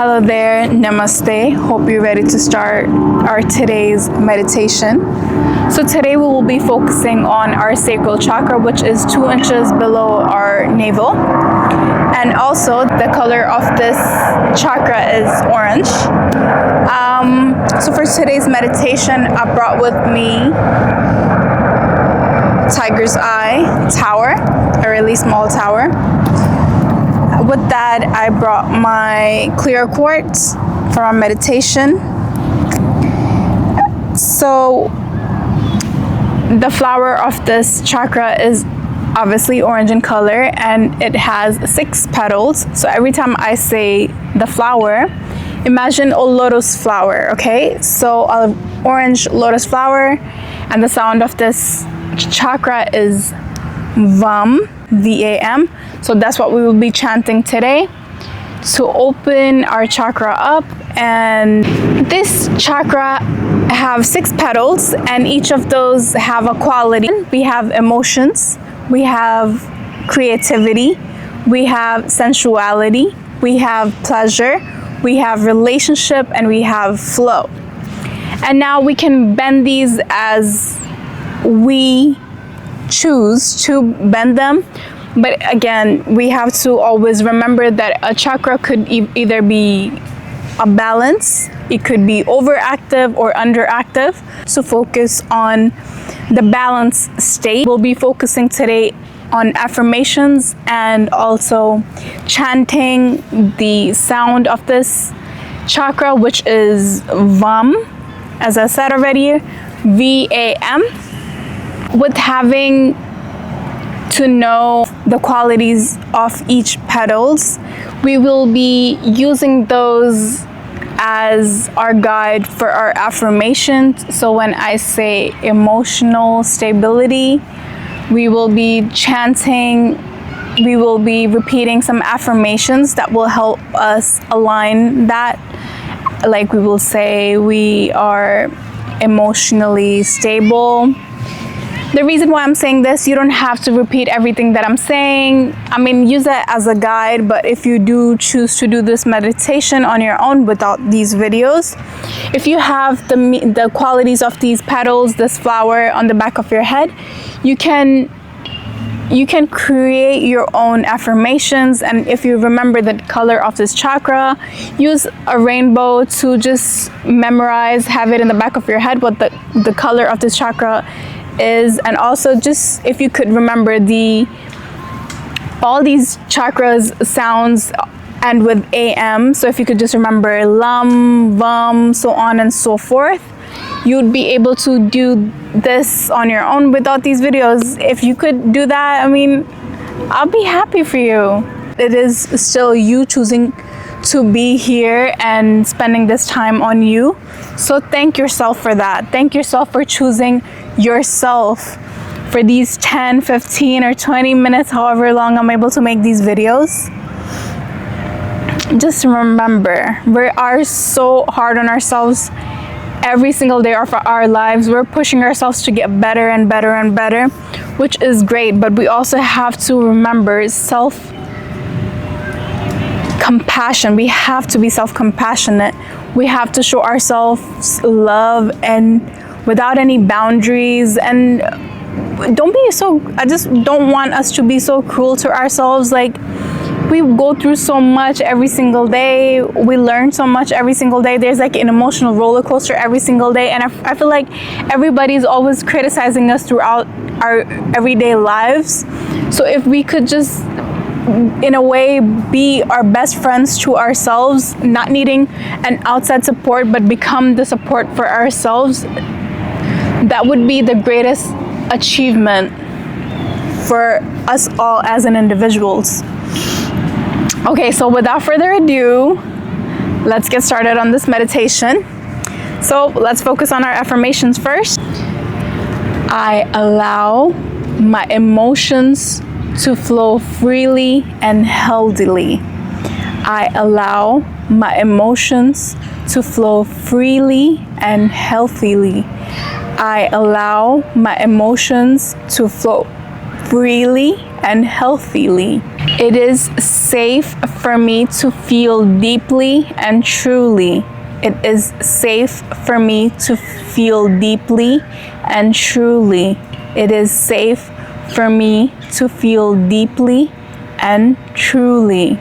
Hello there, namaste. Hope you're ready to start our today's meditation. So today we will be focusing on our sacral chakra, which is 2 inches below our navel. And also the color of this chakra is orange. So for today's meditation, I brought with me Tiger's Eye tower, a really small tower. With that, I brought my clear quartz for our meditation. So the flower of this chakra is obviously orange in color, and it has 6 petals. So every time I say the flower, imagine a lotus flower, okay? So an orange lotus flower, and the sound of this chakra is VAM, V-A-M. So that's what we will be chanting today to open our chakra up. And this chakra have 6 petals, and each of those have a quality. We have emotions, we have creativity, we have sensuality, we have pleasure, we have relationship, and we have flow. And now we can bend these as we choose to bend them. But again, we have to always remember that a chakra could either be a balance, it could be overactive or underactive. So focus on the balance state. We'll be focusing today on affirmations and also chanting the sound of this chakra, which is VAM, as I said already, V-A-M. With having to know the qualities of each petals, we will be using those as our guide for our affirmations. So when I say emotional stability, we will be chanting, we will be repeating some affirmations that will help us align that. Like we will say we are emotionally stable. The reason why I'm saying this, you don't have to repeat everything that I'm saying. I mean, use that as a guide, but if you do choose to do this meditation on your own without these videos, if you have the qualities of these petals, this flower on the back of your head, you can create your own affirmations. And if you remember the color of this chakra, use a rainbow to just memorize, have it in the back of your head what the color of this chakra is. And also, just if you could remember all these chakras sounds end with AM, so if you could just remember lam, vam, so on and so forth, you'd be able to do this on your own without these videos. If you could do that, I mean, I'll be happy for you. It is still you choosing to be here and spending this time on you. So thank yourself for that. Thank yourself for choosing yourself for these 10, 15, or 20 minutes, however long I'm able to make these videos. Just remember, we are so hard on ourselves every single day of our lives. We're pushing ourselves to get better and better and better, which is great, but we also have to remember self-compassion. We have to be self-compassionate. We have to show ourselves love and without any boundaries. And I just don't want us to be so cruel to ourselves. Like, we go through so much every single day. We learn so much every single day. There's like an emotional roller coaster every single day. And I feel like everybody's always criticizing us throughout our everyday lives. So if we could just, in a way, be our best friends to ourselves, not needing an outside support, but become the support for ourselves, that would be the greatest achievement for us all as an individuals. Okay, so without further ado, let's get started on this meditation. So let's focus on our affirmations first. I allow my emotions to flow freely and healthily. I allow my emotions to flow freely and healthily. I allow my emotions to flow freely and healthily. It is safe for me to feel deeply and truly. It is safe for me to feel deeply and truly. It is safe for me to feel deeply and truly.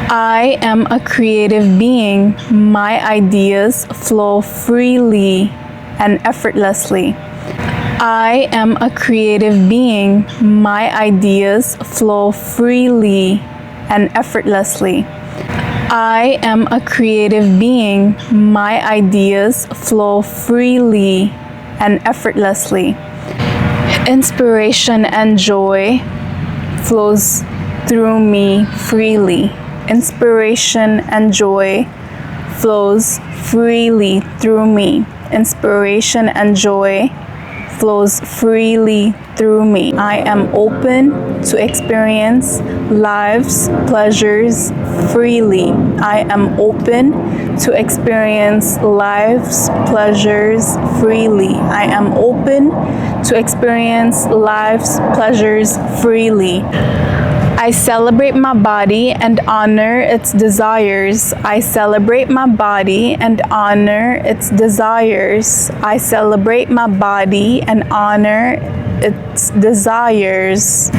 I am a creative being. My ideas flow freely and effortlessly. I am a creative being. My ideas flow freely and effortlessly. I am a creative being. My ideas flow freely and effortlessly. Inspiration and joy flows through me freely. Inspiration and joy flows freely through me. Inspiration and joy flows freely through me. I am open to experience life's pleasures freely. I am open to experience life's pleasures freely. I am open to experience life's pleasures freely. I celebrate my body and honor its desires. I celebrate my body and honor its desires. I celebrate my body and honor its desires.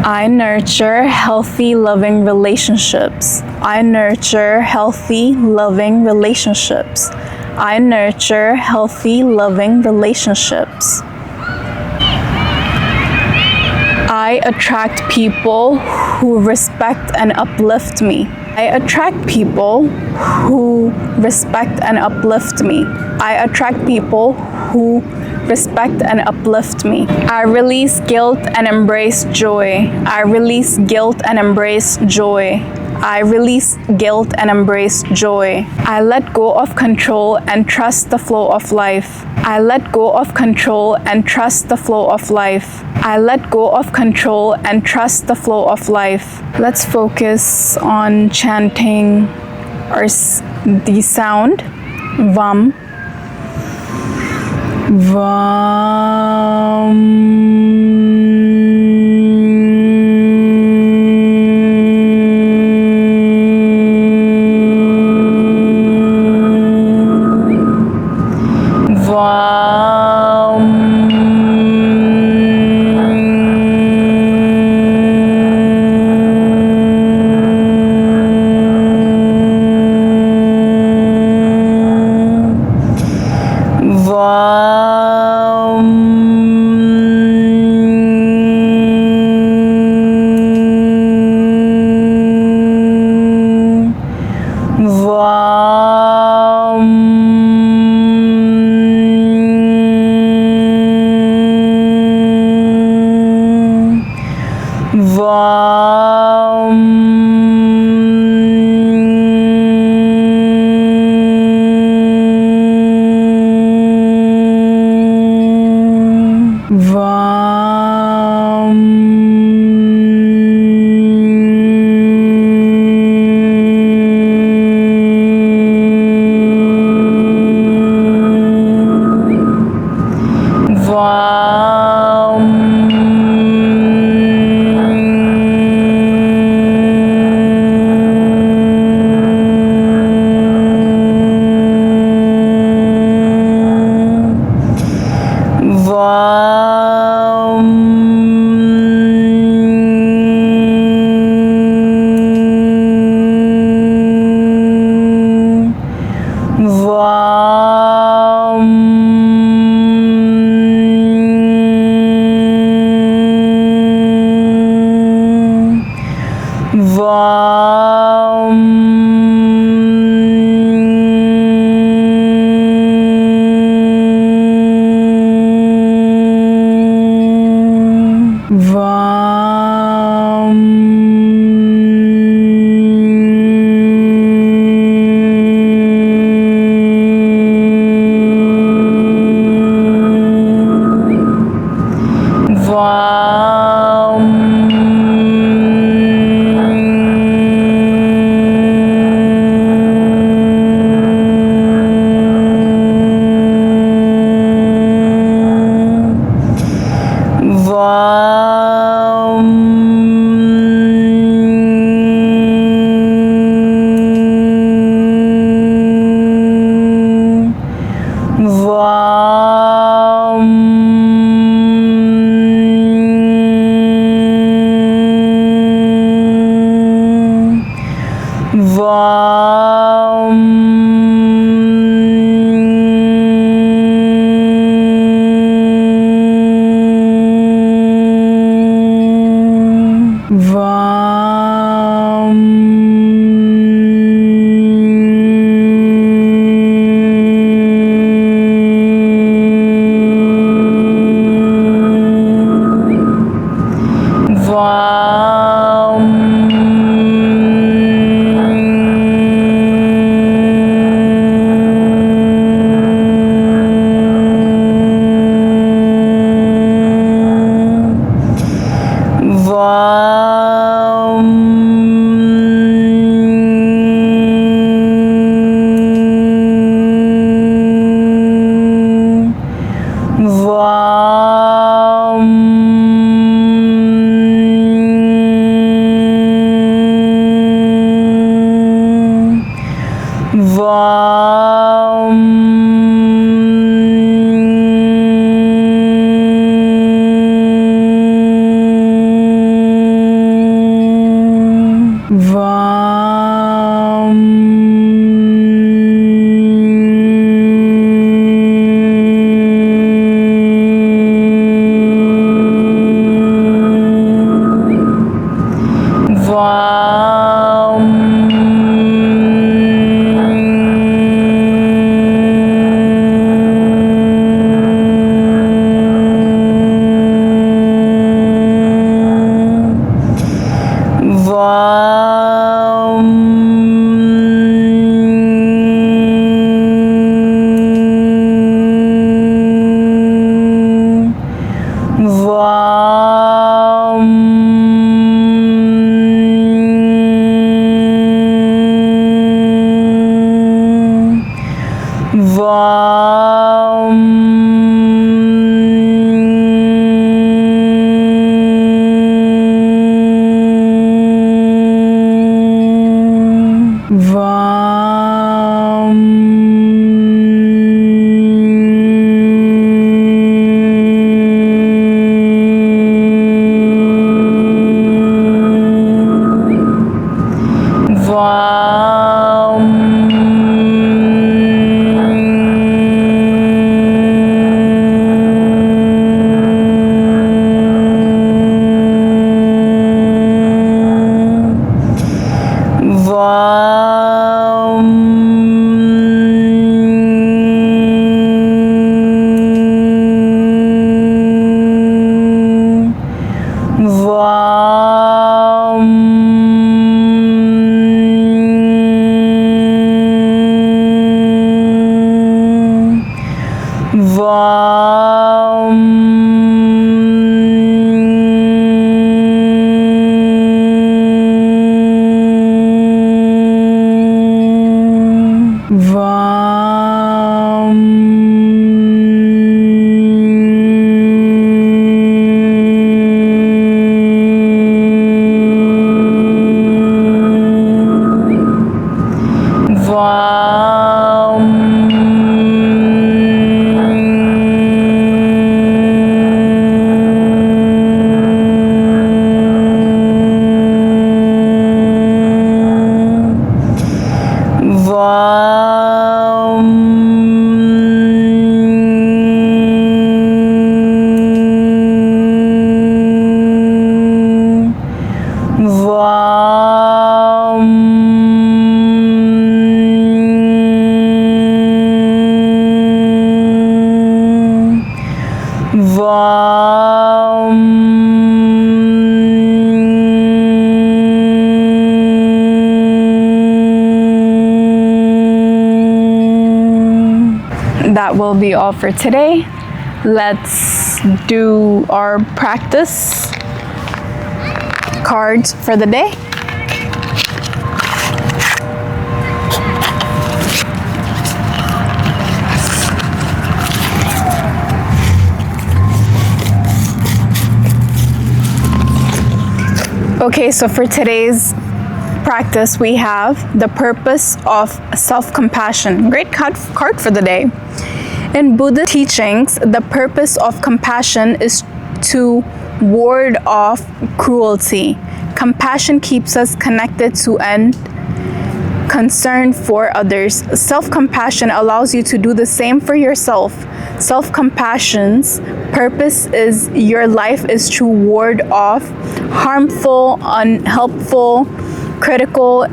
I nurture healthy, loving relationships. I nurture healthy, loving relationships. I nurture healthy, loving relationships. I attract people who respect and uplift me. I attract people who respect and uplift me. I attract people who respect and uplift me. I release guilt and embrace joy. I release guilt and embrace joy. I release guilt and embrace joy. I let go of control and trust the flow of life. I let go of control and trust the flow of life. I let go of control and trust the flow of life. Let's focus on chanting the sound VAM. VAM. That will be all for today. Let's do our practice cards for the day. Okay, so for today's practice, we have the purpose of self-compassion. Great card for the day. In Buddhist teachings, the purpose of compassion is to ward off cruelty. Compassion keeps us connected to an concern for others. Self-compassion allows you to do the same for yourself. Self-compassion's purpose is your life is to ward off harmful, unhelpful, critical,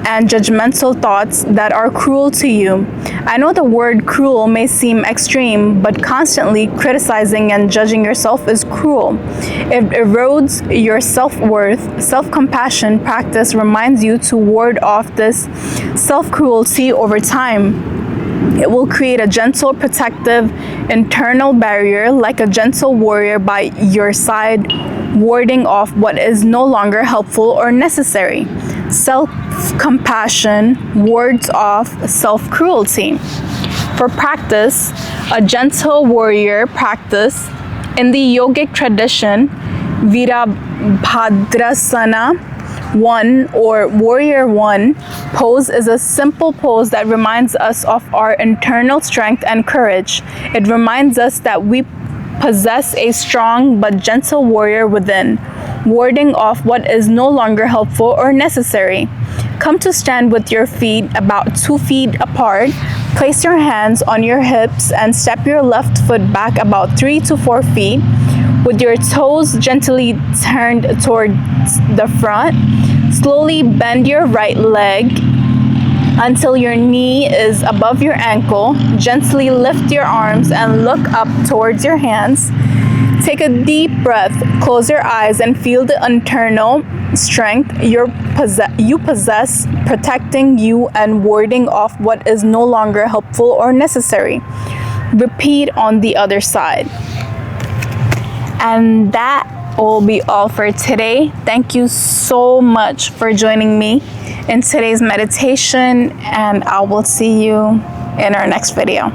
and judgmental thoughts that are cruel to you. I know the word cruel may seem extreme, but constantly criticizing and judging yourself is cruel. It erodes your self-worth. Self-compassion practice reminds you to ward off this self-cruelty over time. It will create a gentle, protective internal barrier, like a gentle warrior by your side, warding off what is no longer helpful or necessary. Self-compassion wards off self-cruelty. For practice, a gentle warrior practice in the yogic tradition, Virabhadrasana 1 or Warrior 1 pose is a simple pose that reminds us of our internal strength and courage. It reminds us that we possess a strong but gentle warrior within, warding off what is no longer helpful or necessary. Come to stand with your feet about 2 feet apart. Place your hands on your hips and step your left foot back about 3 to 4 feet with your toes gently turned towards the front. Slowly bend your right leg until your knee is above your ankle. Gently lift your arms and look up towards your hands. Take a deep breath, close your eyes, and feel the internal strength you possess, protecting you and warding off what is no longer helpful or necessary. Repeat on the other side. And that will be all for today. Thank you so much for joining me in today's meditation, and I will see you in our next video.